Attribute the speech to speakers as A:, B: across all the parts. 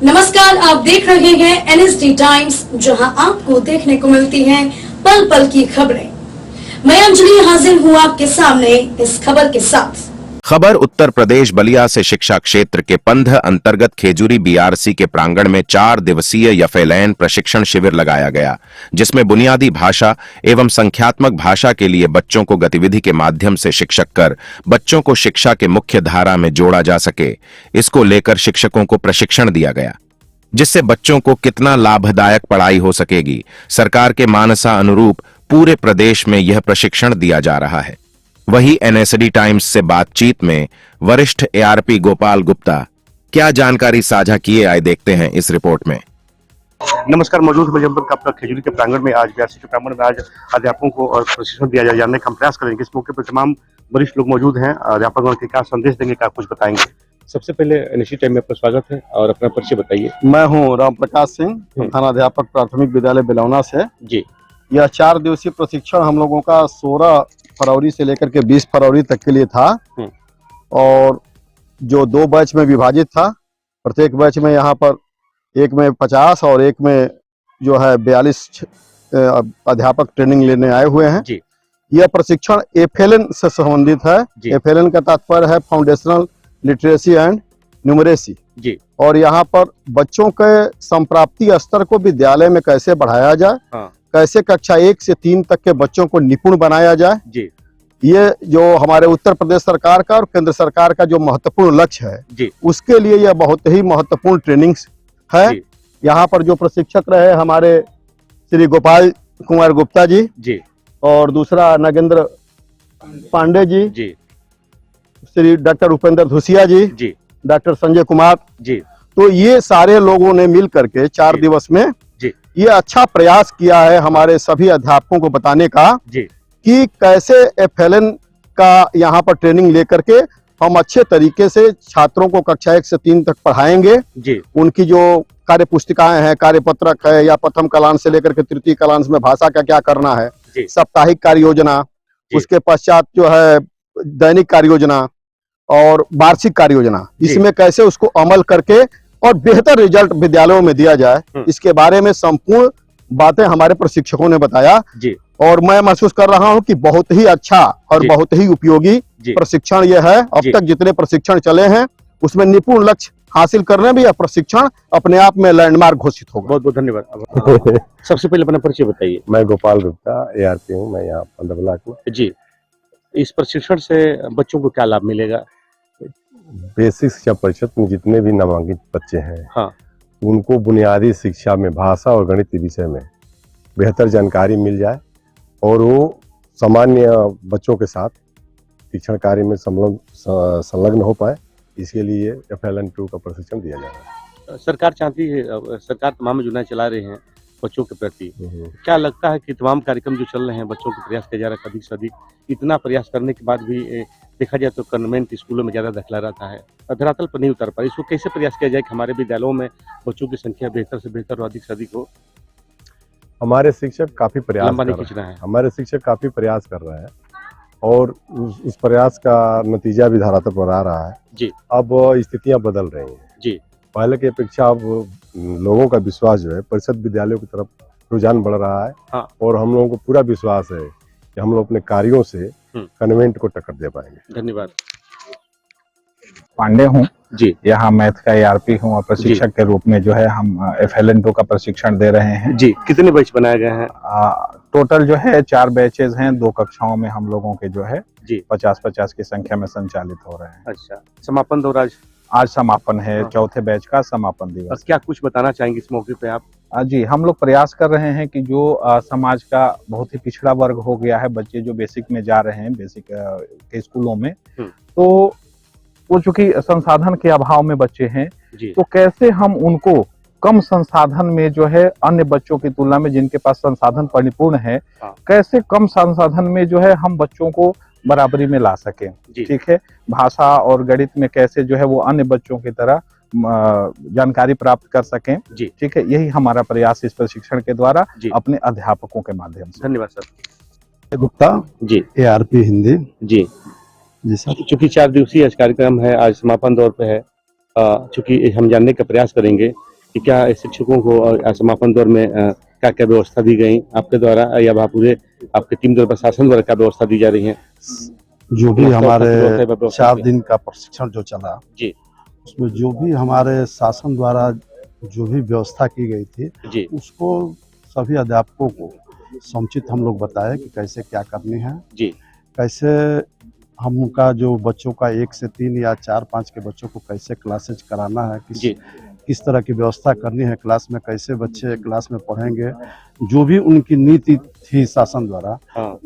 A: नमस्कार, आप देख रहे हैं एनएसडी टाइम्स, जहां आपको देखने को मिलती हैं पल पल की खबरें। मैं अंजलि हाजिर हूं आपके सामने इस खबर के साथ।
B: खबर उत्तर प्रदेश बलिया से शिक्षा क्षेत्र के पंध अंतर्गत खेजूरी बीआरसी के प्रांगण में 4 दिवसीय यफेलैन प्रशिक्षण शिविर लगाया गया, जिसमें बुनियादी भाषा एवं संख्यात्मक भाषा के लिए बच्चों को गतिविधि के माध्यम से शिक्षक कर बच्चों को शिक्षा के मुख्य धारा में जोड़ा जा सके, इसको लेकर शिक्षकों को प्रशिक्षण दिया गया, जिससे बच्चों को कितना लाभदायक पढ़ाई हो सकेगी। सरकार के मानसा अनुरूप पूरे प्रदेश में यह प्रशिक्षण दिया जा रहा है। वहीं एनएसडी टाइम्स से बातचीत में वरिष्ठ एआरपी गोपाल गुप्ता क्या जानकारी साझा किए, आए देखते हैं इस रिपोर्ट में।
C: नमस्कार, मौजूद है जनपद का खेजूरी के प्रांगण में। आज बीआरसी के प्रांगण में आज अध्यापकों को और प्रशिक्षण दिया जाए, जानने का हम प्रयास करेंगे। इस मौके पर तमाम वरिष्ठ लोग मौजूद हैं। अध्यापकों के क्या संदेश देंगे, क्या कुछ बताएंगे। सबसे पहले एनएसडी टाइम में आपका स्वागत है और अपना परिचय बताइए।
D: मैं हूं राम प्रकाश सिंह, प्रधानाध्यापक प्राथमिक विद्यालय बिलौना से।
C: जी,
D: यह 4 दिवसीय प्रशिक्षण हम लोगों का 16 फरवरी से लेकर के 20 फरवरी तक के लिए था और जो 2 बैच में विभाजित था। प्रत्येक बैच में यहाँ पर एक में 50 और एक में जो है 42 अध्यापक ट्रेनिंग लेने आए हुए हैं।
C: जी।
D: यह प्रशिक्षण एफएलएन से संबंधित है। एफएलएन का तात्पर्य है फाउंडेशनल लिटरेसी एंड न्यूमरेसी।
C: जी। और
D: यहाँ पर बच्चों के संप्राप्ति स्तर को विद्यालय में कैसे बढ़ाया जाए, कैसे कक्षा 1 से 3 तक के बच्चों को निपुण बनाया जाए,
C: जी,
D: ये जो हमारे उत्तर प्रदेश सरकार का और केंद्र सरकार का जो महत्वपूर्ण लक्ष्य है,
C: जी,
D: उसके लिए यह बहुत ही महत्वपूर्ण ट्रेनिंग है। यहाँ पर जो प्रशिक्षक रहे हमारे श्री गोपाल कुमार गुप्ता जी,
C: जी,
D: और दूसरा नागेंद्र पांडे जी,
C: जी,
D: श्री डॉक्टर उपेंद्र धुसिया जी,
C: जी,
D: डॉक्टर संजय कुमार
C: जी।
D: तो ये सारे लोगों ने मिल करके 4 दिवस में ये अच्छा प्रयास किया है हमारे सभी अध्यापकों को बताने का कि कैसे एफएलएन का यहाँ पर ट्रेनिंग लेकर के हम अच्छे तरीके से छात्रों को कक्षा 1 से 3 तक पढ़ाएंगे। उनकी जो कार्य पुस्तिकाएं हैं, कार्यपत्रक है, या प्रथम कलांश से लेकर के तृतीय कलांश में भाषा का क्या करना है, साप्ताहिक कार्य योजना, उसके पश्चात जो है दैनिक कार्य योजना और वार्षिक कार्य योजना, इसमें कैसे उसको अमल करके और बेहतर रिजल्ट विद्यालयों में दिया जाए, इसके बारे में संपूर्ण बातें हमारे प्रशिक्षकों ने बताया। और मैं महसूस कर रहा हूं कि बहुत ही अच्छा और बहुत ही उपयोगी प्रशिक्षण यह है। अब तक जितने प्रशिक्षण चले हैं उसमें निपुण लक्ष्य हासिल करने में यह प्रशिक्षण अपने आप में लैंडमार्क घोषित होगा।
C: बहुत बहुत धन्यवाद। सबसे पहले अपना परिचय बताइए।
E: मैं गोपाल गुप्ता एआरपी हूँ, मैं यहाँ पंध ब्लॉक में।
C: जी, इस प्रशिक्षण से बच्चों को क्या लाभ मिलेगा?
E: बेसिक शिक्षा परिषद में जितने भी नामांकित बच्चे हैं, उनको बुनियादी शिक्षा में भाषा और गणित के विषय में बेहतर जानकारी मिल जाए और वो सामान्य बच्चों के साथ शिक्षण कार्य में संलग्न हो पाए, इसके लिए एफएलएन 2 का प्रशिक्षण दिया जा रहा है।
C: सरकार चाहती है, सरकार तमाम योजनाएं चला रही हैं बच्चों के प्रति। क्या लगता है कि तमाम कार्यक्रम जो चल रहे हैं बच्चों को प्रयास किया जा रहा है, अधिक से अधिक इतना प्रयास करने के बाद भी देखा जाए तो कन्वेंट स्कूलों में ज्यादा दाखिला रहता है, धरातल पर नहीं उतर पा। इसको कैसे प्रयास किया जाए कि हमारे विद्यालयों में बच्चों की संख्या बेहतर से बेहतर और अधिक से अधिक हो?
E: हमारे शिक्षक काफी प्रयास कर रहे हैं और उस प्रयास का नतीजा भी धरातल पर आ रहा है।
C: जी।
E: अब स्थितियां बदल रही हैं।
C: जी।
E: पहले की अपेक्षा अब लोगों का विश्वास जो है परिषद विद्यालयों की तरफ रुझान बढ़ रहा है। और हम लोगों को पूरा विश्वास है कि हम लोग अपने कार्यों से कन्वेंट को टक्कर दे पाएंगे।
C: धन्यवाद।
F: पांडे हूँ
C: जी,
F: यहाँ मैथ का एआरपी हूँ और प्रशिक्षक के रूप में जो है हम एफएलएन 2 का प्रशिक्षण दे रहे हैं।
C: जी, कितने बैच बनाए गए हैं?
F: टोटल जो है 4 बैचेज हैं, 2 कक्षाओं में हम लोगों के जो है 50-50 की संख्या में संचालित हो रहे हैं।
C: अच्छा, समापन दौर
F: आज समापन है, चौथे बैच का समापन दिवस।
C: क्या कुछ बताना चाहेंगे इस मौके पे आप?
F: जी, हम लोग प्रयास कर रहे हैं कि जो समाज का बहुत ही पिछड़ा वर्ग हो गया है, बच्चे जो बेसिक में जा रहे हैं, बेसिक के स्कूलों में, तो वो चूंकि संसाधन के अभाव में बच्चे हैं, तो कैसे हम उनको कम संसाधन में जो है अन्य बच्चों की तुलना में जिनके पास संसाधन परिपूर्ण है, कैसे कम संसाधन में जो है हम बच्चों को बराबरी में ला सकें। ठीक है, भाषा और गणित में कैसे जो है वो अन्य बच्चों की तरह जानकारी प्राप्त कर सकें। ठीक है, यही हमारा प्रयास इस प्रशिक्षण के द्वारा अपने अध्यापकों के माध्यम से।
C: धन्यवाद सर।
D: गुप्ता
C: जी,
D: एआरपी हिंदी।
C: जी,
D: जी सर।
C: चूंकि 4 दिवसीय कार्यक्रम है, आज समापन दौर पे है, चूंकि हम जानने का प्रयास करेंगे कि क्या शिक्षकों को समापन दौर में क्या क्या व्यवस्था दी गई आपके द्वारा या पूरे आपके टीम द्वारा प्रशासन द्वारा क्या व्यवस्था दी जा रही है?
G: जो भी हमारे 4 दिन का प्रशिक्षण जो चला
C: जी,
G: उसमें जो भी हमारे शासन द्वारा जो भी व्यवस्था की गई थी
C: जी,
G: उसको सभी अध्यापकों को समुचित हम लोग बताए कि कैसे क्या करनी है
C: जी,
G: कैसे हम उनका जो बच्चों का 1 से 3 या 4-5 के बच्चों को कैसे क्लासेज कराना है, किस तरह की व्यवस्था करनी है क्लास में, कैसे बच्चे क्लास में पढ़ेंगे, जो भी उनकी नीति थी शासन द्वारा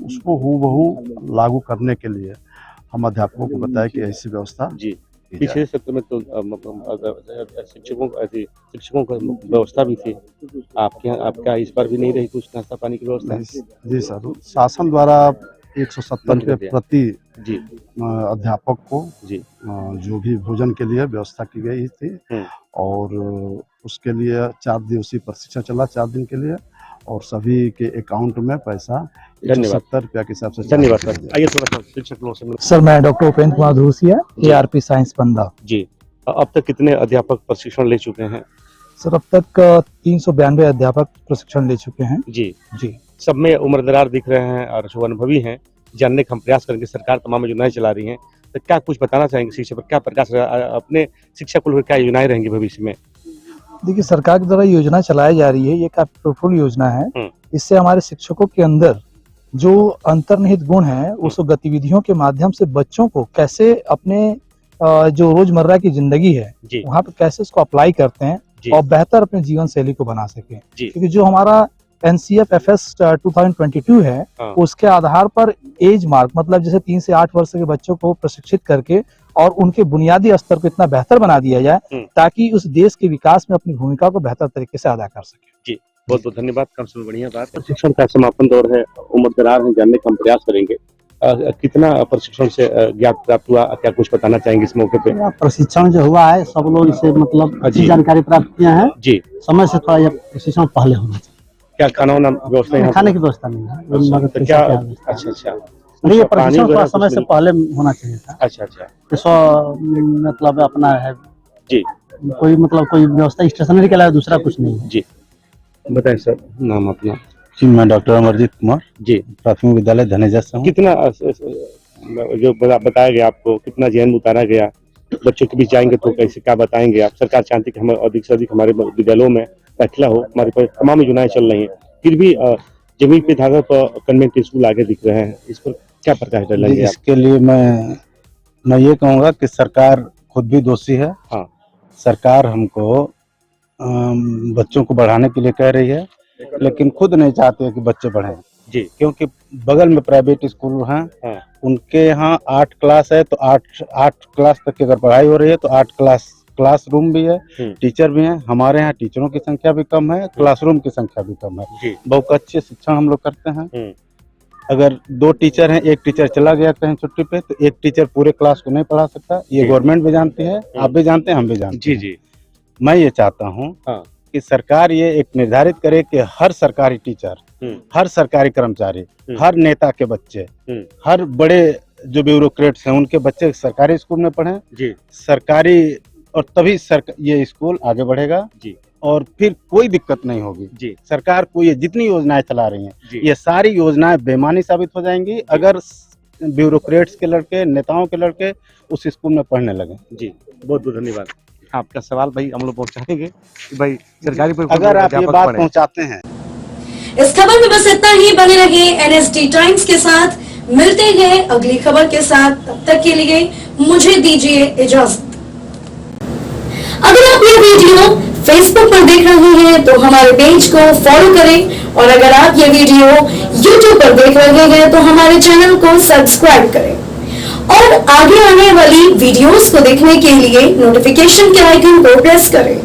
G: उसको हूबहू लागू करने के लिए हम अध्यापकों को बताया कि ऐसी व्यवस्था
C: जी। पिछले सत्र में तो शिक्षकों का व्यवस्था भी थी आपके यहाँ, आपका इस बार भी नहीं रही कुछ नाश्ता पानी की व्यवस्था?
G: जी सर, शासन द्वारा 170 के प्रति
C: जी
G: अध्यापक को
C: जी
G: जो भी भोजन के लिए व्यवस्था की गई थी और उसके लिए 4 दिवसीय प्रशिक्षण चला 4 दिन के लिए और सभी के अकाउंट में पैसा 170 रुपया के हिसाब से।
C: धन्यवाद सर। आइए थोड़ा सा शिक्षक लोगों से।
H: सर मैं doctor Upendra Kumar Dhusiya, ARP science पंडा।
C: जी, अब तक कितने अध्यापक प्रशिक्षण ले चुके हैं?
H: सर अब तक 392 अध्यापक प्रशिक्षण ले चुके हैं।
C: जी
H: जी,
C: सब में उम्रदरार दिख रहे हैं और जो अनुभवी हैं, जानने का हम प्रयास करेंगे। सरकार तमाम योजनाएं चला रही हैं, तो क्या कुछ बताना चाहेंगे शिक्षा पर? क्या प्रकाश अपने शिक्षा को लेकर क्या योजनाएं रहेंगी भविष्य में?
H: देखिए सरकार के द्वारा योजना चलाई जा रही है, ये काफी फ्रूटफुल योजना है। इससे हमारे शिक्षकों के अंदर जो अंतर्निहित गुण है उस गतिविधियों के माध्यम से बच्चों को कैसे अपने जो रोजमर्रा की जिंदगी है वहाँ पे कैसे उसको अप्लाई करते हैं और बेहतर अपने जीवन शैली को बना सके। क्योंकि जो हमारा NCFFS 2022 है उसके आधार पर एज मार्क मतलब जैसे 3 से 8 वर्ष के बच्चों को प्रशिक्षित करके और उनके बुनियादी स्तर को इतना बेहतर बना दिया जाए ताकि उस देश के विकास में अपनी भूमिका को बेहतर तरीके से अदा कर सके।
C: जी, बहुत बहुत धन्यवाद। कम से बढ़िया बात। प्रशिक्षण का समापन दौर है, उम्रदरार है, जानने का हम प्रयास करेंगे। कितना प्रशिक्षण से ज्ञान प्राप्त हुआ, क्या कुछ बताना चाहेंगे इस मौके पे?
I: प्रशिक्षण जो हुआ है सब लोग इसे मतलब अच्छी जानकारी प्राप्त किया है
C: जी।
I: समय से थोड़ा यह प्रशिक्षण पहले होना चाहिए।
C: क्या खाना व्यवस्था?
I: खाने की व्यवस्था नहीं है।
C: तो क्या? अच्छा
I: नहीं, ये प्रशिक्षण थोड़ा समय से पहले होना चाहिए था।
C: अच्छा
I: मतलब अपना है
C: जी,
I: कोई मतलब कोई व्यवस्था स्टेशनरी के अलावा दूसरा कुछ नहीं है
C: जी। बताएं सर नाम अपना।
J: जी, मैं डॉक्टर अमरजीत कुमार
C: जी,
J: प्राथमिक विद्यालय धनेजा से हूँ।
C: कितना जो बताया गया आपको, कितना जैन उतारा गया? बच्चों के बीच जाएंगे तो कैसे क्या बताएंगे आप? सरकार चाहती है कि हम अधिक से अधिक हमारे विद्यालयों में दाखिला हो, हमारे पास तमाम योजनाएं चल रही हैं, फिर भी जमीन पे धागा पर कन्वेंट स्कूल आगे दिख रहे हैं, इस पर क्या प्रकाश डालेंगे?
J: इसके लिए मैं ये कहूँगा कि सरकार खुद भी दोषी है।
C: हाँ,
J: सरकार हमको बच्चों को बढ़ाने के लिए कह रही है लेकिन खुद नहीं चाहते कि बच्चे बढ़ें
C: जी,
J: क्योंकि बगल में प्राइवेट स्कूल हैं।
C: हाँ,
J: उनके यहाँ 8 क्लास है तो 8 क्लास तक की अगर पढ़ाई हो रही है तो 8 क्लासरूम भी है, टीचर भी हैं। हमारे यहाँ टीचरों की संख्या भी कम है, क्लासरूम की संख्या भी कम है। बहुत अच्छे शिक्षण हम लोग करते हैं। अगर 2 टीचर हैं, एक टीचर चला गया कहीं छुट्टी पे तो एक टीचर पूरे क्लास को नहीं पढ़ा सकता। ये गवर्नमेंट भी जानती है, आप भी जानते हैं, हम भी जानते हैं।
C: जी।
J: मैं ये चाहता हूँ कि सरकार ये एक निर्धारित करे कि हर सरकारी टीचर, हर सरकारी कर्मचारी, हर नेता के बच्चे, हर बड़े जो ब्यूरोक्रेट्स हैं उनके बच्चे सरकारी स्कूल में पढ़ें जी, सरकारी, और तभी ये स्कूल आगे बढ़ेगा जी, और फिर कोई दिक्कत नहीं होगी जी। सरकार को ये जितनी योजनाएं चला रही हैं ये सारी योजनाएं बेमानी साबित हो जाएंगी अगर ब्यूरोक्रेट्स के लड़के, नेताओं के लड़के उस स्कूल में पढ़ने लगे जी।
C: बहुत बहुत धन्यवाद। आपका सवाल भाई हम लोग पहुंचाएंगे कि भाई सरकारी पर
J: अगर आप ये बात पहुंचाते हैं।
A: इस खबर में बस इतना ही। बने रहिए NSD टाइम्स के साथ, मिलते हैं अगली खबर के साथ। तब तक के लिए मुझे दीजिए इजाजत। अगर आप ये वीडियो फेसबुक पर देख रहे हैं तो हमारे पेज को फॉलो करें और अगर आप ये वीडियो यूट्यूब पर देख रहे हैं तो हमारे चैनल को सब्सक्राइब करें और आगे आने वाली वीडियोस को देखने के लिए नोटिफिकेशन के आइकन को प्रेस करें।